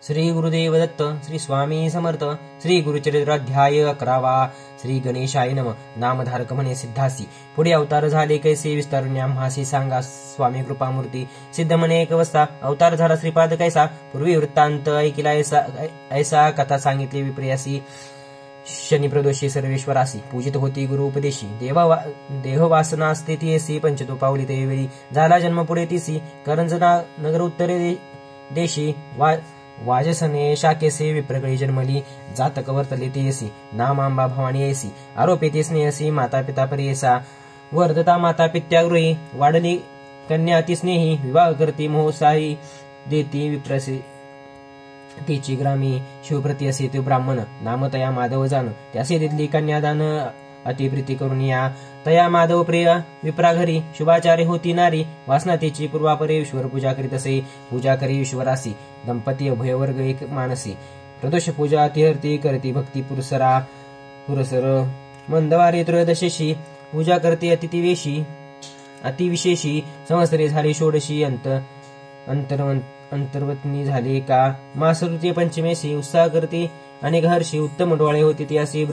श्री गुरुदेव दत्त. श्री स्वामी समर्थ. श्री गुरुचरित्राध्याय 11. श्री गणेशाय नम. नामधारक म्हणे सिद्धासी. पुढे अवतार झाले कैसे विस्तारुण्या म्हासी सांगा स्वामी कृपामूर्ती. सिद्ध म्हणे एक अवस्था अवतार झाला श्रीपाद कैसा. पूर्वी वृत्तांत ऐकिला ऐसा कथा सांगितली विप्रियासी. शनी प्रदोषी सर्वेश्वरासी पूजित होती गुरु उपदेशी. देहवासना स्थितीयसी पंचतो पावली तेवेळी. झाला जन्म पुढे तिसी करंजना नगर उत्तरे देशी. वाजसने शाकेसे विप्रगळी जन्मली. जातक वर्तले तेयसी नामांबा भवानी येसी. आरोपिते स्नेहसी माता पिता परियसा. वर्धता माता पित्यागृही वाढली कन्या अति स्नेही. विवाह करती मोहसाही देती विप्रसे तिची ग्रामी. शिवप्रती असे ते ब्राह्मण नाम तया माधव जाण. त्यासे दिली कन्यादान अतिप्रीती करून या. तया माधव प्रिय विप्रा घरी. शुभाचार्य होती नारी. वासना तिची पूर्वापरे ईश्वर पूजा करीत असे. पूजा करी ईश्वरासी दंपती अभयवर्ग एक मानसी. प्रदोष पूजा तिहर्ती करती भक्ती पुरसर. मंदवारी त्रयोदशीशी पूजा करते अतिथिवेशी अतिविशेषी. संवत्सरे झाली षोडशी अंतर्वतनी झाली का. मासऋतू पंचमेशी उत्साह करते अनेक हर्षी. उत्तम डोळे होते ती असे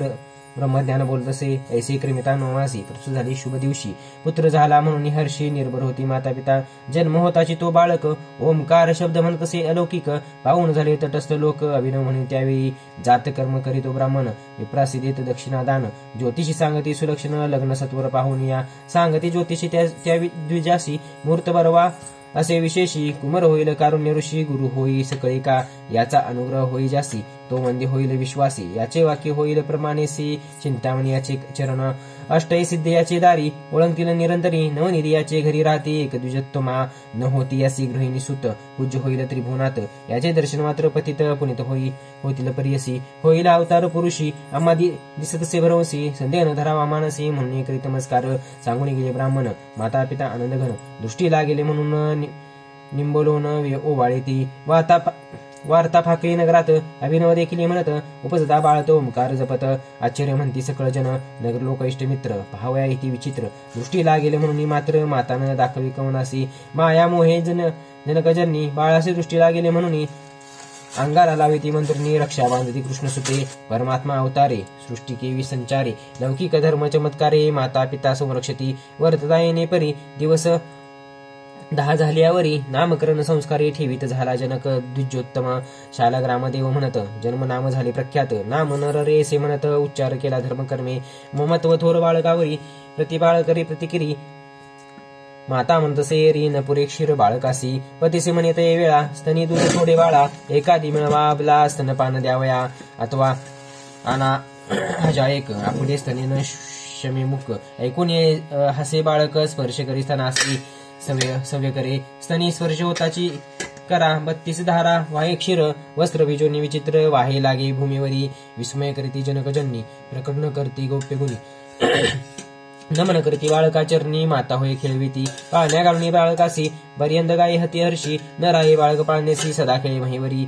ब्रह्मज्ञान बोलत असे. ऐसे क्रमिता नवमासी प्रसूत झाली शुभ दिवशी. पुत्र झाला म्हणून हर्षी निर्भर होती माता पिता. जन्म होताची तो बाळक ओंकार शब्द म्हणत असे अलौकिक. पाहून झाले तटस्थ लोक अभिनव म्हणून त्यावेळी. जात कर्म करीतो ब्राह्मण विप्रासी देत दक्षिणादान. ज्योतिषी सांगती सुलक्षण लग्न सत्वर पाहून या. सांगती ज्योतिषी त्या द्विजासी मूर्त बरवा असे विशेषी. कुमार होईल कारुण्य ऋषी. गुरु होई सकळी का याचा अनुग्रह होई जासी. तो मंदी होईल विश्वासी. याचे वाक्य होईल प्रमाणेसी. चिंतामणी याचे चरण अष्टय सिद्ध याचे दारी. ओळंगतील निरंतरी नवनिधी याचे घरी राहते. एक द्विजत्वमा न होती यासी गृहिणी सुत. पूज्य होईल त्रिभुवनात याचे दर्शन मात्र पतित पुनित होतील परियसी. होईल अवतार पुरुषी आम्हा दिसतसे भरवसी. संदेह न धरावा मानसी म्हणून करीत नमस्कार. सांगून गेले ब्राह्मण माता पिता आनंदघन. दृष्टी लागेले म्हणून निंबोलोन ओवाळे ती. वार्ता फाकली नगरात अभिनव देखील म्हणत. उपजता बाळत ओंकार जपत. आश्चर्य म्हणती सकळ जन नगर लोक इष्टमित्र. पाहावया इति विचित्र. दृष्टी लागेल म्हणून मात्र मातानं दाखवी कवनासी. माया मोहे जनकजननी बाळासी दृष्टी लागेले म्हणून. अंगाला लावी ती मंत्रिणी. रक्षा बांधती कृष्णसुते परमात्मा अवतारे. सृष्टी केवी संचारे लौकिक धर्म चमत्कारे. माता पिता संरक्षती वर्तता येणे परी. दिवस 10 झाल्यावरी नामकरण संस्कारे ठेवीत झाला जनक. द्विजोत्तम शाला ग्रामदेव म्हणत. जन्म नाम झाले प्रख्यात. नाम नर रे से म्हणत. उच्चार केला धर्मकर्मे. ममत्व थोर बाळकावरी प्रतिबाळ करी प्रतिकिरी. माता म्हणत सेरी न पुरे क्षीर बाळकासी. पतीसे म्हणत ये वेळा स्तनी दूध थोडे बाळा. एखादी मिळवा आपला स्तनपान द्यावया. अथवा आना हजा एक आपुले स्तनेन शमे मुख. ऐकून हसे बाळक स्पर्श करी स्तनासी सव्य करे. स्तनी स्पर्श होताची करा 32 धारा. वाहे क्षीर वस्त्र बिजोनी विचित्र. वाहे लागे भूमीवरी. विस्मय करती जनकजननी. प्रकट करती गौप्य गुणी. नमन करती बाळका चरणी. माता होय खेळविती पाळण्या घालणी बाळकासी. बर्यंद गाई हती हर्षी. न राही बाळक पाळण्यासी. सदा खेळे महिवरी.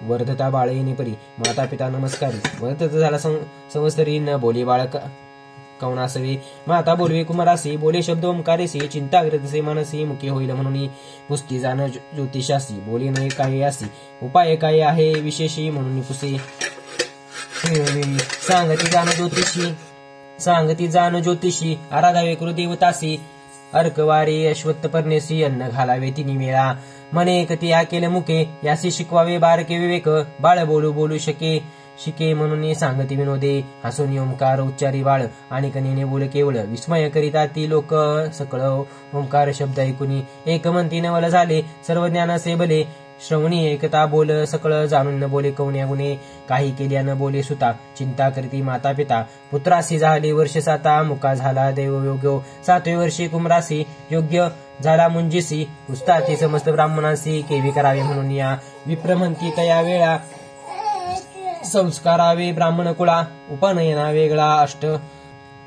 वर्धता बाळ येणे परी. माता पिता नमस्कारी. वर्धत झाला संवत्सरी. न बोली बाळक कवनासवे. माता बोलवी कुमारासी. बोले शब्द ओंकारेसी. चिंता विरतसे मनसी. मुखे होईल म्हणून पुस्ती जाण ज्योतिषासी. बोले नये काय यासी. उपाय काय आहे विशेषी म्हणून पुसे. सांगती जाण ज्योतिषी. आराधावे कुलदेवतासी. अर्कवारी अश्वत्थ पर्णेसी. अन्न घालावे तिन्ही वेळा. मने कती या केले मुके. यासी शिकवावे बारके विवेक. बाळ बोलू शिके म्हणून सांगती विनोदे. हसून ओंकार उच्चारी बाळ. आणि कनेने बोल केवळ. विस्मय करिता ती लोक सकळ ओंकार शब्द ऐकुनी. एक म्हणती नवल झाले सर्व ज्ञानाचे भले. श्रवणी एकता बोल सकळ. जाणून न बोले कवण्या गुणे. काही केल्या न बोले सुता. चिंता करीती माता पिता. पुत्रासी झाले वर्ष 7. मुका झाला दैवयोग्य 7वे वर्षी कुमरासी. योग्य झाला मुंजीसी. पुस्ताती समस्त ब्राह्मणांसी. केवी करावे म्हणून या. विप्र म्हणती कया वेळा. संस्कारावे ब्राह्मण कुळा. उपनयना वेगळा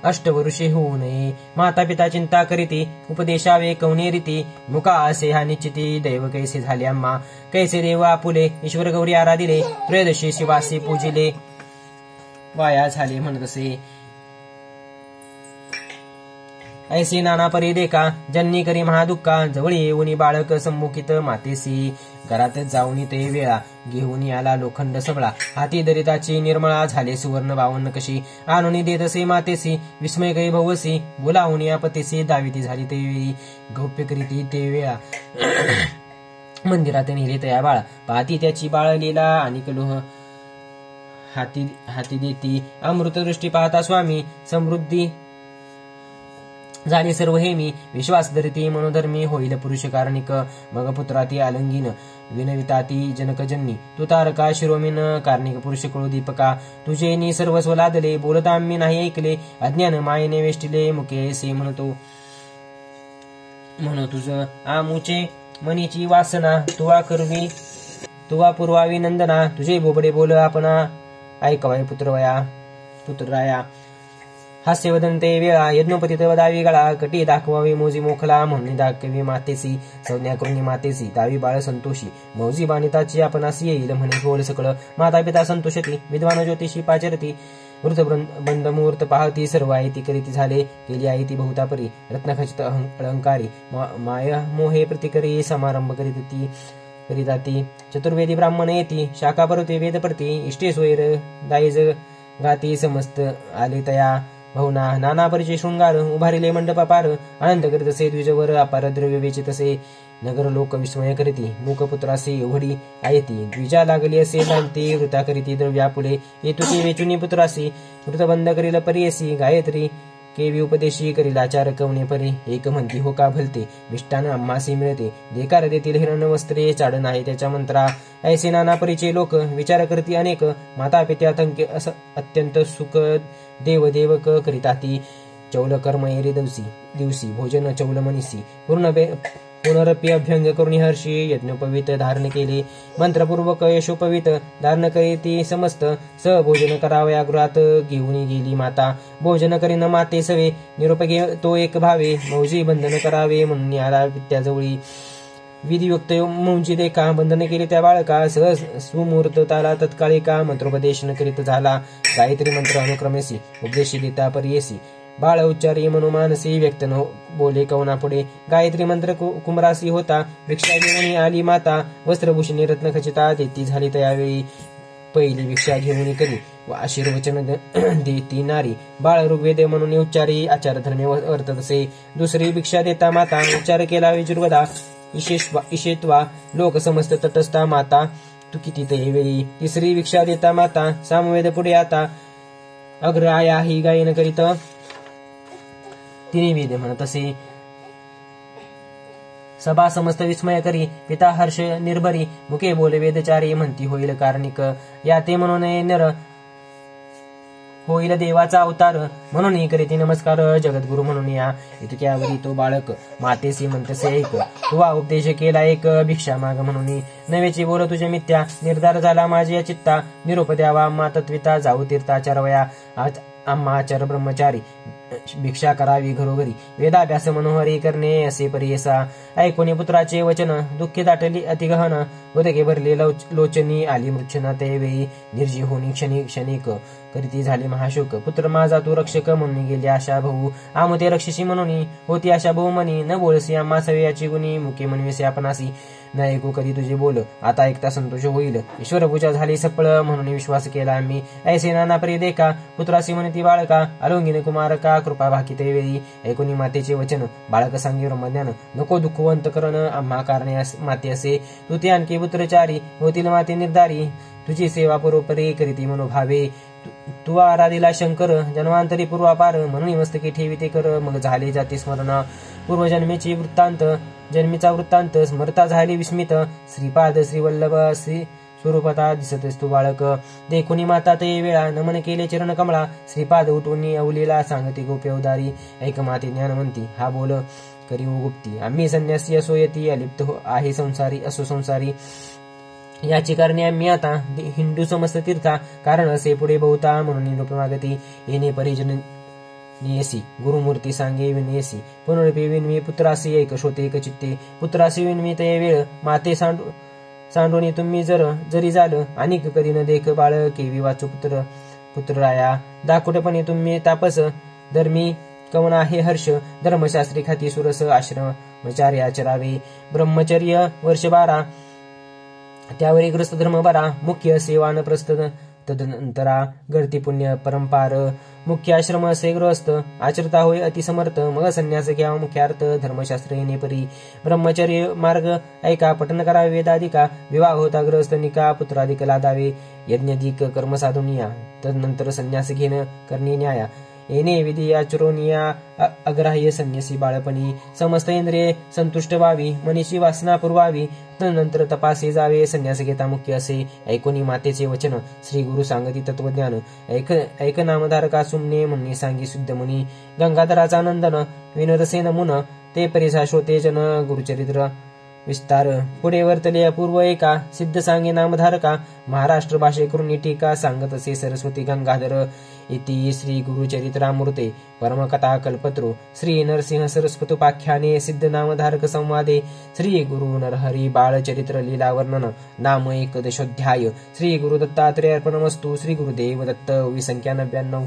अष्टवर्षे होऊ नये. माता पिता चिंता करीती. उपदेशावे कवने रीती. मुका असे हा निश्चिती. दैव कैसे झाले आम्हा. कैसे देव आपुले. ईश्वर गौरी आराधिले. त्रयोदशी शिवासी पूजिले. वाया झाले म्हणत असे. ऐसे नाना परी देखा जन्नी करी महादुःखा जवळ येऊनी बाळक संमुखित मातेसी घरात जाऊनी ते वेळा घेऊन आला लोखंड सबळा हाती दरिताची निर्मळा झाले सुवर्ण बावन्न कशी आणून देतसे मातेसी विस्मय करी भवसी बोलावून या पतीसी दाविती झाली ते वेळी गौप्य करीती ते वेळा मंदिरात नेले तया बाळा पाहती त्याची बाळ लीला आणि कलोह हाती देती अमृतदृष्टी पाहता स्वामी समृद्धी झाली सर्व हे मी विश्वास धरती मनोधर्मी होईल पुरुष कारणिक मग पुत्राती आलंगीन विनविताती जनकजन्नी तू तारका शिरोमीन कार्णिक पुरुष कळू दीपका तुझे नी सर्वस्व लादले बोलता मी नाही ऐकले अज्ञान मायेने वेष्टिले मुके से म्हणतो तुझ आमुचे मनीची वासना तुवा पुरवावी नंदना तुझे बोबडे बोल आपणा ऐकवाय पुत्रराया हास्यवदन ते वेळा यज्ञोपती वदावी गळा कटी दाखवावी मोजी मोखला म्हणून दाखवी मातेसी संज्ञा करून मातेसी दावी बाळ संतोषी मौजी बाणिताची आपणासी येईल म्हणे गोळ सकळ माता पिता संतोषती विद्वान ज्योतिषी पाचरती वृत बंद मुहूर्त पाहती सर्व आयती करीती झाले केली आयती बहुतापरी रत्नखचित अलंकारी माया मोहे प्रतिकरी समारंभ करीताती चतुर्वेदी ब्राह्मण येती शाखा परती वेद प्रती इष्टे सोयर दायज गाती समस्त आले तया भवना नाना परिचय शृंगार उभारिले मंडप पार आनंद करीत असे द्विजवर अपार द्रव्य वेचित असे नगर लोक विस्मय करीती मूकपुत्रासी उघडी आयती द्विजा लागली असे शांती वृता करीती द्रव्या पुढे येतुकी वेचुनी पुत्रासी वृतबंध करील परियसी गायत्री केवी उपदेशी करील आचार कवणे परी एक म्हणती हो का भलते मिष्टान आम्हासी मिळते देकार देतील हिरण वस्त्रे चाडण आहे त्याच्या मंत्रा ऐसे नाना परीचे लोक विचार करती अनेक माता पित्या अत्यंत सुख देवदेवक करिताती चौल कर्म एरी दिवसी भोजन चौल मनीसी पुनरपी अभ्यंग करून हर्षी यज्ञोपवीत धारण केले मंत्रपूर्वक यशोपवीत धारण करीती समस्त स भोजन करावया गृहात घेऊन गेली माता भोजन करीन माते सवे निरोप घे तो एक भावे मौजी बंधन करावे म्हणून आला विद्याजवळी विधियुक्त मौंची देखा बंधन केली त्या बाळका सहज सुमुहूर्त ताला तत्काळी का मंत्रोपदेशन करीत झाला गायत्री मंत्र अनुक्रमेसी उपदेशी गीता परियेसी बाळ उच्चारी मनोमानसी व्यक्त न बोले कवना पुढे गायत्री मंत्र कुमरासी होता भिक्षा घेऊन आली माता वस्त्रभूषणी रत्नखचिता देती झाली त्यावेळी पहिली भिक्षा घेऊन करी व आशीर्वचन देती नारी बाळ ऋग्वेद म्हणून उच्चारी आचार धर्मे वर्तत असे दुसरी भिक्षा देता माता उच्चार केला विजुर्वदा इशेत्वा लोक समस्त तटस्था माता तू किती वेळी तिसरी भिक्षा देता माता सामवेद पुढे आता अग्र आया ही गायन करीत तिने वेद म्हणत असे सभा समस्त विस्मय करी पिता हर्ष निर्भरी मुके बोले वेदचारी म्हणती होईल कार्णिक या ते म्हणून नर होईल देवाचा अवतार म्हणून करीती नमस्कार जगद्गुरु म्हणून या इतक्यावरी तो बाळक मातेसी म्हणतसे ऐक तुवा उपदेश केला एक भिक्षा माग म्हणून नव्याची बोल तुझे मिथ्या निर्धार झाला माझी या चित्ता निरोप द्यावा आम्हा तत्विता जाऊ तीर्थाचारवया आज आम्हा आचार ब्रह्मचारी भिक्षा करावी घरोघरी वेदाभ्यास मनोहरी करणे असे परियसा ऐकोनी पुत्राचे वचन दुःखी दाटली अतिगहन उदके भरले लोचनी आली मृच्छना त्यावेळी निर्जीव होणी क्षणिक करीती झाले महाशोक पुत्र माझा तू रक्षक म्हणून गेली आशा भाऊ आमते रक्षसी म्हणून होती आशा भाऊ मनी न बोलसी आम्हा सवयाची गुणी मुके म्हणविसे आपणासी न ऐकू कधी तुझे बोल आता ऐकता संतोष होईल ईश्वर पूजा झाली सफळ म्हणून विश्वास केला आम्ही ऐसे नाना परी देखा पुत्रासी म्हणती बाळका अलंगिन कुमारका कृपा भाकी वेळी ऐकुनी मातेचे वचन बाळक सांगे ब्रह्मज्ञान नको दुःखवंत करण आम्हा कारणे माते असे तू ते आणखी पुत्रचारी होतील माते निर्धारी तुझी सेवा परोपरी करीती मनोभावे तू आराधीला शंकर जन्मांतरी पूर्वापार म्हणून मस्तकी ठेवी ते कर मग झाले जाते स्मरण पूर्वजन्मेची जन्मीचा वृत्तांत स्मरता झाली विस्मित श्रीपाद श्रीवल्लभ श्री स्वरूपता दिसतेस तू बाळक देखुनी माता ते वेळा नमन केले चरण कमळा श्रीपाद उठवून अवलीला सांगते गोप्य उदारी ऐक माते ज्ञानवंती हा बोल करी गुप्ती आम्ही संन्यासी असो यती अलिप्त आहे संसारी असो संसारी याची कारणे आम्ही आता हिंदू समस्त तीर्था कारण असे पुढे बहुता म्हणून निरोप मागती येणे परिजन नियसी गुरुमूर्ती सांगे विनयसी पुनरपी विनवी पुत्रासी एक शोते एक चित्ते पुत्रासी विनवी ते वेळ माते सांडोनी तुम्ही जरी झालं आणि कधी न देख बाळ केवी वाचू पुत्रराया दाखवटपणे तुम्ही तापस धर्मी कवन आहे हर्ष, धर्मशास्त्री खाती सुरस, आश्रमचार्याचरावे, ब्रह्मचर्य वर्ष 12, त्यावरी ग्रस्त धर्म बरा, मुख्य असे वानप्रस्थ, तदनंतरा गर्ती पुण्य परंपार, मुख्य आश्रम असे गृहस्थ, आचरता होय अतिसमर्थ, मग संन्यास घ्यावा मुख्यार्थ, धर्मशास्त्र येणे परी, ब्रह्मचर्य मार्ग ऐका, पठन करावे वेदाधिका, विवाह होता गृहस्थनिका, पुत्राधिक लादावे, यज्ञाधिक कर्म साधुनिया, तदनंतर संन्यास घेणं करणे न्याया, येणे विधी आचरोनिया, अग्राह्य संन्यासी बाळपणी, समस्त इंद्रिये संतुष्ट व्हावी, मनीषी वासना पुरवावी, तदनंतर तपासे जावे, संन्यास घेता मुख्य असे, ऐकोनी मातेचे वचन, श्री गुरु सांगती तत्वज्ञान, ऐक नामधारका सुमने, म्हणणे सांगी शुद्ध मुनी, गंगाधराचा नंदन, विनोदसेन मुन, ते परिसा शोते जन, गुरुचरित्र विस्तार, पुढे वर्तले अपूर्व एका, सिद्ध सांगे नामधारका, महाराष्ट्र भाषे करून टीका, सांगत असे सरस्वती गंगाधर, इति श्री गुरुचरित्रामृते परमकथा कल्पतरू, श्री नरसिंह सरस्वतोपाख्याने, सिद्ध नामधारक संवादे, श्री गुरु नरहरी बाळचरित्र लीला वर्णन, नाम 11 श्री गुरु दत्तात्रेय अर्पणमस्तु, श्री गुरुदेव दत्त. संख्या 99.